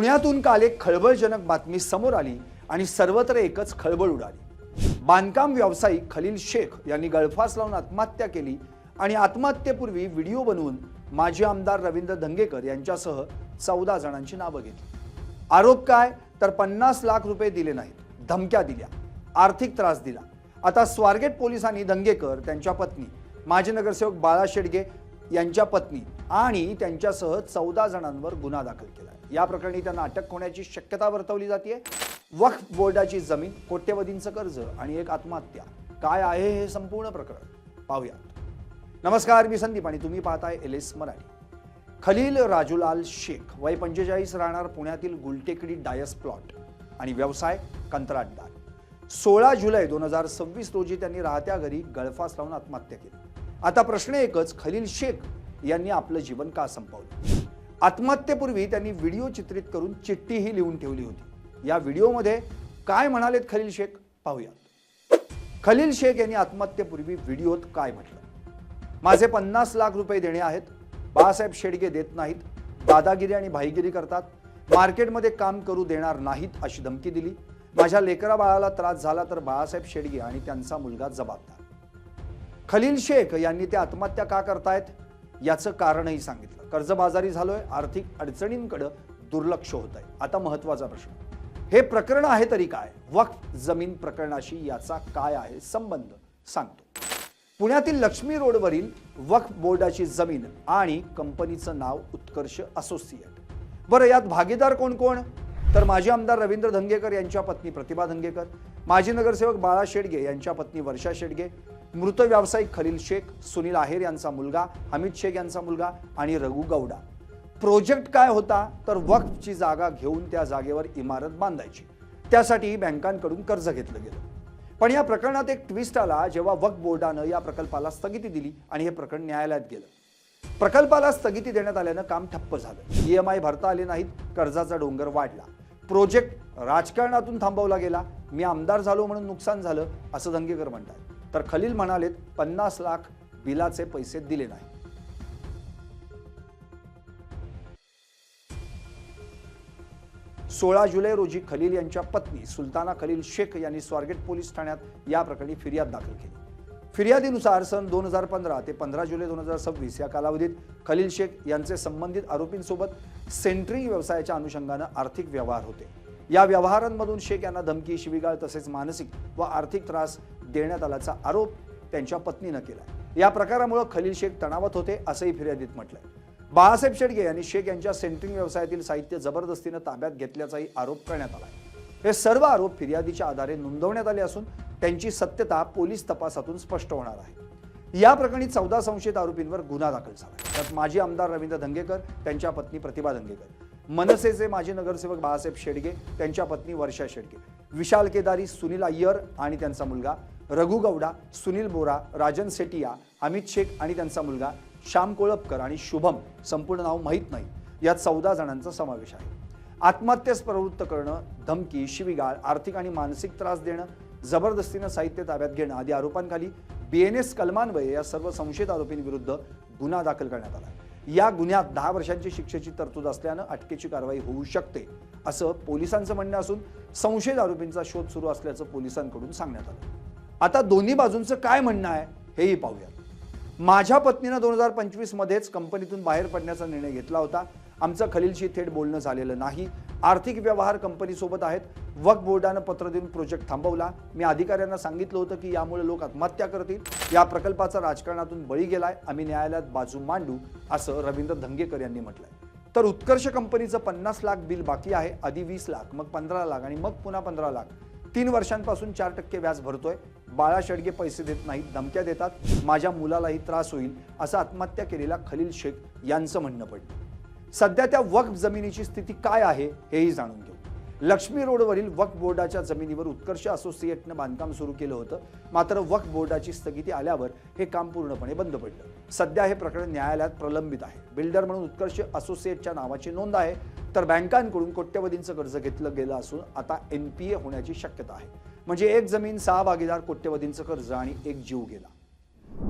पुण्यातून काल एक खळबळजनक बातमी समोर आली आणि सर्वत्र एकच खळबळ उडाली। बांधकाम व्यावसायिक खलील शेख यांनी गळफास लावून आत्महत्या केली आणि आत्महत्येपूर्वी व्हिडिओ बनवून माजी आमदार रवींद्र धंगेकर यांच्यासह 14 जणांची नावे घेतली। आरोप काय तर 50 लाख रुपये दिले नाहीत, धमक्या दिल्या, आर्थिक त्रास दिला। आता स्वारगेट पोलिसांनी धंगेकर, त्यांच्या पत्नी, माजी नगरसेवक बाळा शेडगे यांच्या पत्नी आणि त्यांच्यासह 14 जणांवर गुन्हा दाखल केला। या प्रकरणी त्यांना अटक होण्याची शक्यता वर्तवली जाते। वक्फ बोर्डाची जमीन, कोट्यवधींचं कर्ज आणि एक आत्महत्या, काय आहे हे संपूर्ण प्रकरण पाहूया। नमस्कार, मी संदीप आणि तुम्ही पाहताय LS मराठी। खलील राजूलाल शेख, वय 45, राहणार पुण्यातील गुलटेकडी डायस प्लॉट आणि व्यवसाय कंत्राटदार। 16 जुलै 2026 रोजी त्यांनी राहत्या घरी गळफास लावून आत्महत्या केली। आता प्रश्न एकच, खलील शेख यांनी आपलं जीवन का संपवलं? आत्महत्येपूर्वी त्यांनी व्हिडिओ चित्रित करून चिठ्ठीही लिहून ठेवली होती। या व्हिडिओमध्ये काय म्हणालेत खलील शेख पाहूया। खलील शेख यांनी आत्महत्येपूर्वी व्हिडिओत काय म्हटलं? माझे 50 लाख रुपये देणे आहेत, बाळासाहेब शेडगे देत नाहीत, दादागिरी आणि भाईगिरी करतात, मार्केटमध्ये काम करू देणार नाहीत अशी धमकी दिली। माझ्या लेकरा बाळाला त्रास झाला तर बाळासाहेब शेडगे आणि त्यांचा मुलगा जबाबदार। खलील शेख यांनी ते आत्महत्या का करतायत याचं कारणही सांगितलं। कर्जबाजारी झालोय, आर्थिक अडचणींकडे दुर्लक्ष होत आहे। आता महत्त्वाचा प्रश्न, हे प्रकरण आहे तरी काय? वक्फ जमीन प्रकरणाशी याचा काय आहे संबंध सांगतो। पुण्यातील लक्ष्मी रोडवरील वक्फ बोर्डाची जमीन आणि कंपनीचं नाव उत्कर्ष असोसिएट। बरं, यात भागीदार कोण कोण? तर माजी आमदार रवींद्र धंगेकर यांच्या पत्नी प्रतिभा धंगेकर, माजी नगरसेवक बाळा शेडगे यांच्या पत्नी वर्षा शेडगे, मृत व्यावसायिक खलील शेख, सुनील आहेर यांचा मुलगा, अमित शेख यांचा मुलगा आणि रघु गौडा। प्रोजेक्ट काय होता तर वक्फची जागा घेऊन त्या जागेवर इमारत बांधायची। त्यासाठी बँकांकडून कर्ज घेतलं गेलं। पण या प्रकरणात एक ट्विस्ट आला जेव्हा वक्फ बोर्डानं या प्रकल्पाला स्थगिती दिली आणि हे प्रकरण न्यायालयात गेलं। प्रकल्पाला स्थगिती देण्यात आल्यानं काम ठप्प झालं, EMI भरता आले नाहीत, कर्जाचा डोंगर वाढला, प्रोजेक्ट राजकारणातून थांबवला गेला। मी आमदार झालो म्हणून नुकसान झालं असं धंगेकर म्हणतात, तर खलील म्हणालेत 50 लाख बिलाचे पैसे दिले नाही। 16 जुलै रोजी खलील यांच्या पत्नी सुलताना खलील शेख यांनी स्वारगेट पोलीस ठाण्यात या प्रकरणी फिर्याद दाखल केली। फिर्यादीनुसार सन 2015 ते 15 जुलै 2026 या कालावधीत खलील शेख यांचे संबंधित आरोपींसोबत सेंट्रिंग व्यवसायाच्या अनुषंगाने आर्थिक व्यवहार होते। या व्यवहारांमधून शेख यांना धमकी, शिवीगाळ तसेच मानसिक व आर्थिक त्रास देण्यात आल्याचा आरोप त्यांच्या पत्नीने केला। या प्रकारामुळे खलील शेख तणावात होते असंही फिर्यादीत म्हटलंय। बाळासाहेब शेडगे यांनी शेख यांच्या सेंट्रिंग व्यवसायातील साहित्य जबरदस्तीने ताब्यात घेतल्याचाही आरोप करण्यात आला। हे सर्व आरोप फिर्यादीच्या आधारे नोंदवण्यात आले असून त्यांची सत्यता पोलीस तपासातून स्पष्ट होणार आहे। या प्रकरणी 14 संशयित आरोपींवर गुन्हा दाखल झाला। त्यात माजी आमदार रवींद्र धंगेकर, त्यांच्या पत्नी प्रतिभा धंगेकर, मनसेचे माजी नगरसेवक बाळासाहेब शेडगे, त्यांच्या पत्नी वर्षा शेडगे, विशाल केदारी, सुनील अय्यर आणि त्यांचा मुलगा, रघु गौडा, सुनील बोरा, राजन सेटिया, अमित शेख आणि त्यांचा मुलगा, श्याम कोळपकर आणि शुभम, संपूर्ण नाव माहीत नाही, यात 14 जणांचा समावेश आहे। आत्महत्येस प्रवृत्त करणं, धमकी, शिवीगाळ, आर्थिक आणि मानसिक त्रास देणं, जबरदस्तीनं साहित्य ताब्यात घेणं आदी आरोपांखाली BNS कलमान्वये या सर्व संशयित आरोपींविरुद्ध गुन्हा दाखल करण्यात आला। या गुन्ह्यात 10 वर्षांची शिक्षेची तरतूद असल्यानं अटकेची कारवाई होऊ शकते असं पोलिसांचं म्हणणं असून संशयित आरोपींचा शोध सुरू असल्याचं पोलिसांकडून सांगण्यात आलं। आता दोन्ही बाजूंचं काय म्हणणं आहे हेही पाहूया। माझ्या पत्नीने 2025 मध्येच कंपनीतून बाहेर पडण्याचा निर्णय घेतला होता। आमचं खलीलशी थेट बोलणं झालेलं नाही। आर्थिक व्यवहार कंपनीसोबत आहेत। वक्फ बोर्डानं पत्र देऊन प्रोजेक्ट थांबवला। मी अधिकाऱ्यांना सांगितलं होतं की यामुळे लोक आत्महत्या करतील। या प्रकल्पाचा राजकारणातून बळी गेलाय। आम्ही न्यायालयात बाजू मांडू असं रवींद्र धंगेकर यांनी म्हटलंय। तर उत्कर्ष कंपनीचं 50 लाख बिल बाकी आहे। आधी 20 लाख, मग 15 लाख आणि मग पुन्हा 15 लाख। 3 वर्षांपासून 4% व्याज भरतोय। बाळा शेडगे पैसे देत नाहीत, धमक्या देतात, माझ्या मुलालाही त्रास होईल असं आत्महत्या केलेल्या खलील शेख यांचं म्हणणं पडलं। सध्या त्या वक्फ जमिनीची स्थिती काय आहे हेही जाणून घेऊ। लक्ष्मी रोडवरील वक्फ बोर्डाच्या जमिनीवर उत्कर्ष असोसिएटनं बांधकाम सुरू केलं होतं, मात्र वक्फ बोर्डाची स्थगिती आल्यावर हे काम पूर्णपणे बंद पडलं। सध्या हे प्रकरण न्यायालयात प्रलंबित आहे। बिल्डर म्हणून उत्कर्ष असोसिएटच्या नावाची नोंद आहे, तर बँकांकडून कोट्यवधींचं कर्ज घेतलं गेलं असून आता NPA होण्याची शक्यता आहे। म्हणजे एक जमीन, 6 भागीदार, कोट्यवधींचं कर्ज आणि एक जीव गेला।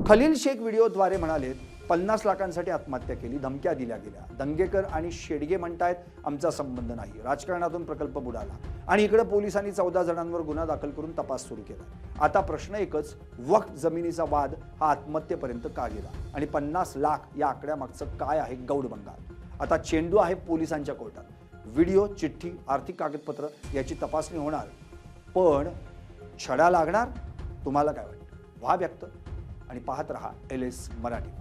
खलील शेख व्हिडिओद्वारे म्हणाले, 50 लाखांसाठी आत्महत्या केली, धमक्या दिल्या गेल्या. दंगेकर आणि शेडगे म्हणतायत आमचा संबंध नाही, राजकारणातून प्रकल्प बुडाला. आणि इकडे पोलिसांनी 14 जणांवर गुन्हा दाखल करून तपास सुरू केला. आता प्रश्न एकच, वक्फ जमिनीचा वाद हा आत्महत्येपर्यंत का गेला आणि 50 लाख या आकड्यामागचं काय आहे गौडबंगाल? आता चेंडू आहे पोलिसांच्या कोर्टात. व्हिडिओ, चिठ्ठी, आर्थिक कागदपत्र याची तपासणी होणार, पण छडा लागणार. तुम्हाला काय वाटतं? व्हा व्यक्त आणि पाहत रहा LS मराठी.